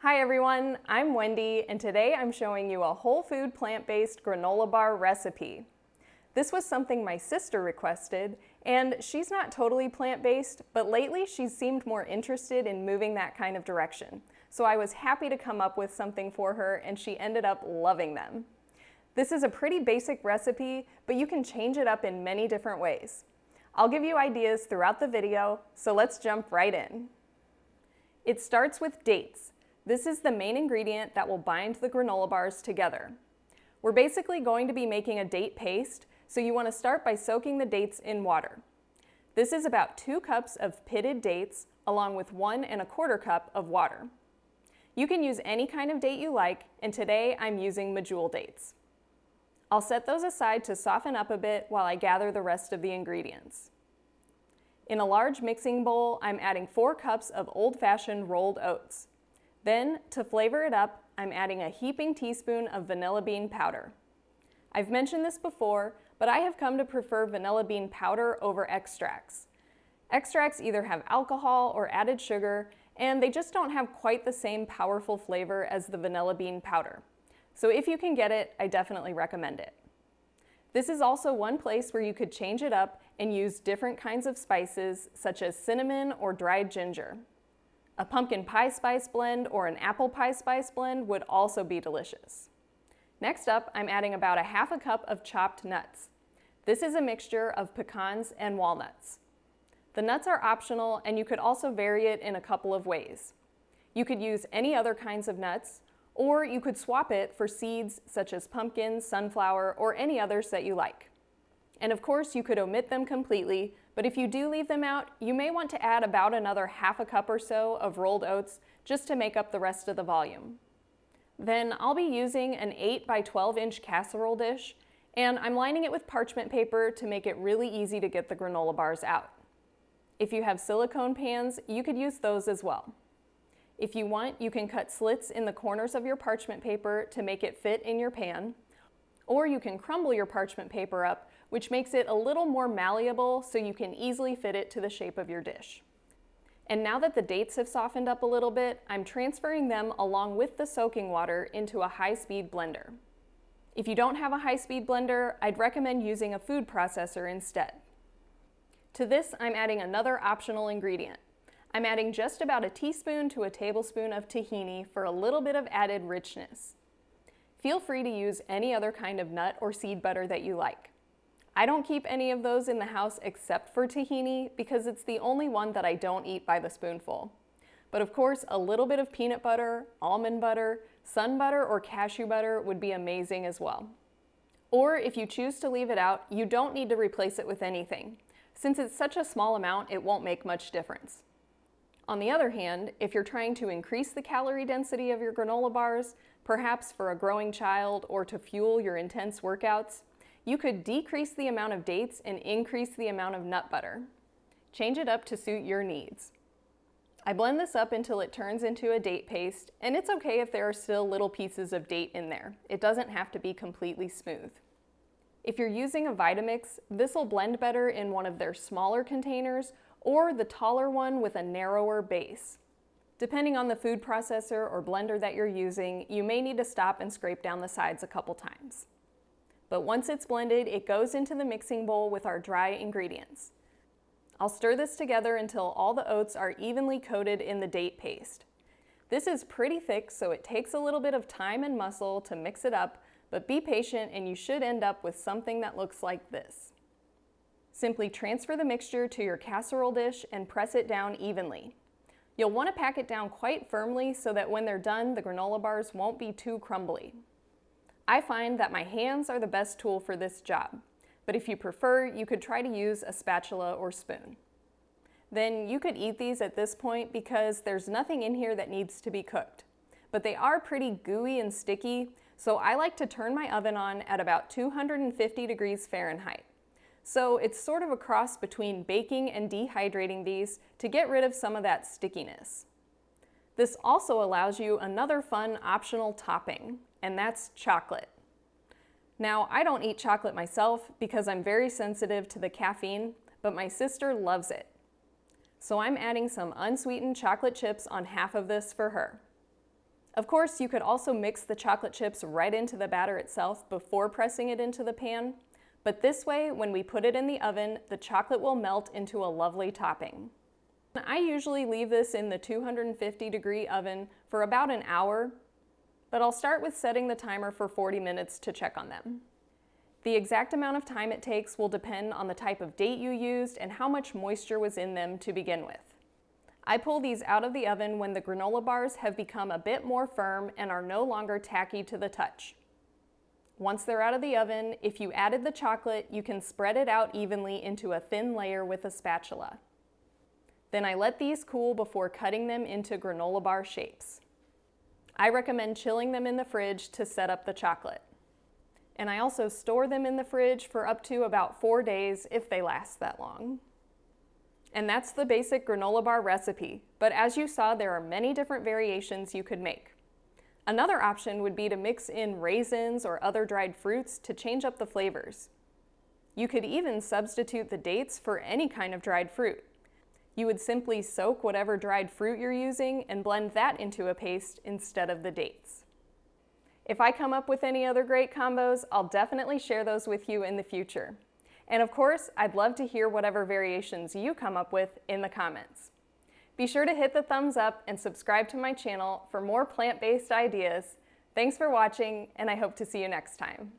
Hi everyone, I'm Wendy, and today I'm showing you a whole food plant-based granola bar recipe. This was something my sister requested, and she's not totally plant-based, but lately she's seemed more interested in moving that kind of direction. So I was happy to come up with something for her, and she ended up loving them. This is a pretty basic recipe, but you can change it up in many different ways. I'll give you ideas throughout the video, so let's jump right in. It starts with dates. This is the main ingredient that will bind the granola bars together. We're basically going to be making a date paste, so you want to start by soaking the dates in water. This is about 2 cups of pitted dates along with 1 1/4 cup of water. You can use any kind of date you like, and today I'm using medjool dates. I'll set those aside to soften up a bit while I gather the rest of the ingredients. In a large mixing bowl, I'm adding 4 cups of old-fashioned rolled oats. Then, to flavor it up, I'm adding a heaping teaspoon of vanilla bean powder. I've mentioned this before, but I have come to prefer vanilla bean powder over extracts. Extracts either have alcohol or added sugar, and they just don't have quite the same powerful flavor as the vanilla bean powder. So if you can get it, I definitely recommend it. This is also one place where you could change it up and use different kinds of spices, such as cinnamon or dried ginger. A pumpkin pie spice blend or an apple pie spice blend would also be delicious. Next up, I'm adding about 1/2 cup of chopped nuts. This is a mixture of pecans and walnuts. The nuts are optional, and you could also vary it in a couple of ways. You could use any other kinds of nuts, or you could swap it for seeds such as pumpkin, sunflower, or any others that you like. And of course, you could omit them completely, but if you do leave them out, you may want to add about another 1/2 cup or so of rolled oats just to make up the rest of the volume. Then I'll be using an 8 by 12 inch casserole dish, and I'm lining it with parchment paper to make it really easy to get the granola bars out. If you have silicone pans, you could use those as well. If you want, you can cut slits in the corners of your parchment paper to make it fit in your pan, or you can crumble your parchment paper up, which makes it a little more malleable so you can easily fit it to the shape of your dish. And now that the dates have softened up a little bit, I'm transferring them along with the soaking water into a high-speed blender. If you don't have a high-speed blender, I'd recommend using a food processor instead. To this, I'm adding another optional ingredient. I'm adding just about a teaspoon to a tablespoon of tahini for a little bit of added richness. Feel free to use any other kind of nut or seed butter that you like. I don't keep any of those in the house except for tahini because it's the only one that I don't eat by the spoonful. But of course, a little bit of peanut butter, almond butter, sun butter, or cashew butter would be amazing as well. Or if you choose to leave it out, you don't need to replace it with anything. Since it's such a small amount, it won't make much difference. On the other hand, if you're trying to increase the calorie density of your granola bars, perhaps for a growing child or to fuel your intense workouts, you could decrease the amount of dates and increase the amount of nut butter. Change it up to suit your needs. I blend this up until it turns into a date paste, and it's okay if there are still little pieces of date in there. It doesn't have to be completely smooth. If you're using a Vitamix, this will blend better in one of their smaller containers or the taller one with a narrower base. Depending on the food processor or blender that you're using, you may need to stop and scrape down the sides a couple times. But once it's blended, it goes into the mixing bowl with our dry ingredients. I'll stir this together until all the oats are evenly coated in the date paste. This is pretty thick, so it takes a little bit of time and muscle to mix it up, but be patient and you should end up with something that looks like this. Simply transfer the mixture to your casserole dish and press it down evenly. You'll want to pack it down quite firmly so that when they're done, the granola bars won't be too crumbly. I find that my hands are the best tool for this job, but if you prefer, you could try to use a spatula or spoon. Then you could eat these at this point because there's nothing in here that needs to be cooked. But they are pretty gooey and sticky, so I like to turn my oven on at about 250 degrees Fahrenheit. So it's sort of a cross between baking and dehydrating these to get rid of some of that stickiness. This also allows you another fun optional topping, and that's chocolate. Now, I don't eat chocolate myself because I'm very sensitive to the caffeine, but my sister loves it. So I'm adding some unsweetened chocolate chips on half of this for her. Of course, you could also mix the chocolate chips right into the batter itself before pressing it into the pan, but this way, when we put it in the oven, the chocolate will melt into a lovely topping. I usually leave this in the 250-degree oven for about an hour, but I'll start with setting the timer for 40 minutes to check on them. The exact amount of time it takes will depend on the type of date you used and how much moisture was in them to begin with. I pull these out of the oven when the granola bars have become a bit more firm and are no longer tacky to the touch. Once they're out of the oven, if you added the chocolate, you can spread it out evenly into a thin layer with a spatula. Then I let these cool before cutting them into granola bar shapes. I recommend chilling them in the fridge to set up the chocolate. And I also store them in the fridge for up to about 4 days if they last that long. And that's the basic granola bar recipe, but as you saw, there are many different variations you could make. Another option would be to mix in raisins or other dried fruits to change up the flavors. You could even substitute the dates for any kind of dried fruit. You would simply soak whatever dried fruit you're using and blend that into a paste instead of the dates. If I come up with any other great combos, I'll definitely share those with you in the future. And of course, I'd love to hear whatever variations you come up with in the comments. Be sure to hit the thumbs up and subscribe to my channel for more plant-based ideas. Thanks for watching, and I hope to see you next time.